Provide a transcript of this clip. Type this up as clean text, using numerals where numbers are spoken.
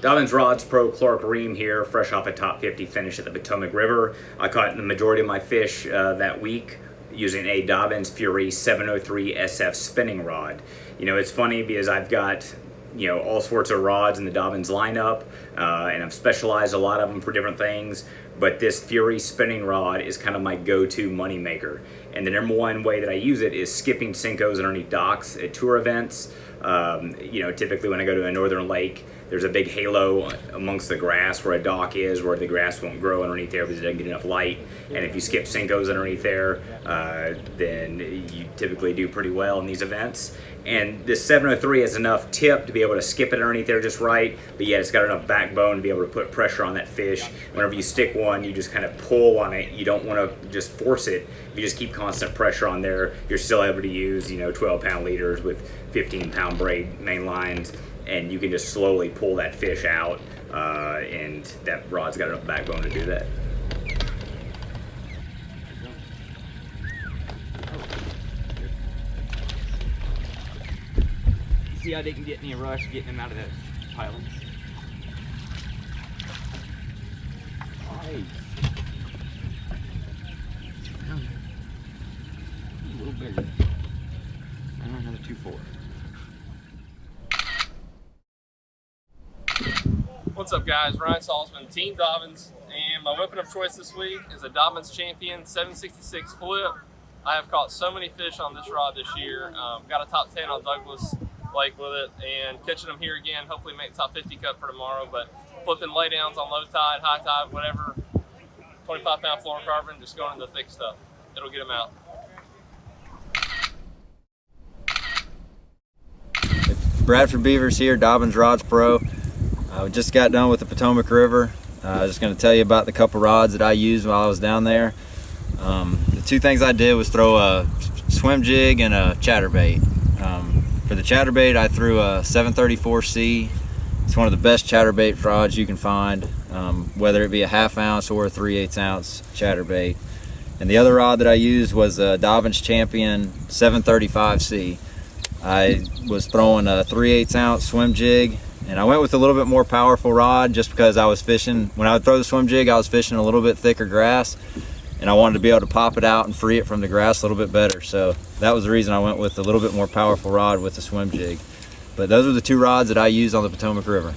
Dobyns Rods Pro Clark Reehm here, fresh off a top 50 finish at the Potomac River. I caught the majority of my fish that week using a Dobyns Fury 703 SF spinning rod. You know, it's funny because I've got all sorts of rods in the Dobyns lineup, and I've specialized a lot of them for different things, but this Fury spinning rod is kind of my go-to money maker. And the number one way that I use it is skipping Senkos underneath docks at tour events. Typically when I go to a northern lake, there's a big halo amongst the grass where a dock is, where the grass won't grow underneath there because it doesn't get enough light. And if you skip Senkos underneath there, then you typically do pretty well in these events. And this 703 has enough tip to be able to skip it underneath there just right, but yet it's got enough backbone to be able to put pressure on that fish. Whenever you stick one, you just kind of pull on it. You don't want to just force it. If you just keep constant pressure on there, you're still able to use 12-pound leaders with 15-pound braid main lines, and you can just slowly pull that fish out, and that rod's got enough backbone to do that. See how they can get in a rush getting him out of that pile. Nice. A little bigger. Another 2-4. What's up, guys? Ryan Salzman, Team Dobyns, and my weapon of choice this week is a Dobyns Champion 766 flip. I have caught so many fish on this rod this year. Got a top 10 on Douglas Lake with it, and catching them here again, hopefully make the top 50 cut for tomorrow, but flipping laydowns on low tide, high tide, whatever, 25-pound fluorocarbon, just going into the thick stuff. It'll get them out. Bradford Beavers here, Dobyns Rods Pro. We just got done with the Potomac River. I was just going to tell you about the couple rods that I used while I was down there. The two things I did was throw a swim jig and a chatterbait. For the chatterbait, I threw a 734C. It's one of the best chatterbait rods you can find, whether it be a 1/2 ounce or a 3/8 ounce chatterbait. And the other rod that I used was a Dobyns Champion 735C. I was throwing a 3/8 ounce swim jig, and I went with a little bit more powerful rod just because I was fishing. When I would throw the swim jig, I was fishing a little bit thicker grass, and I wanted to be able to pop it out and free it from the grass a little bit better. So that was the reason I went with a little bit more powerful rod with the swim jig. But those are the two rods that I used on the Potomac River.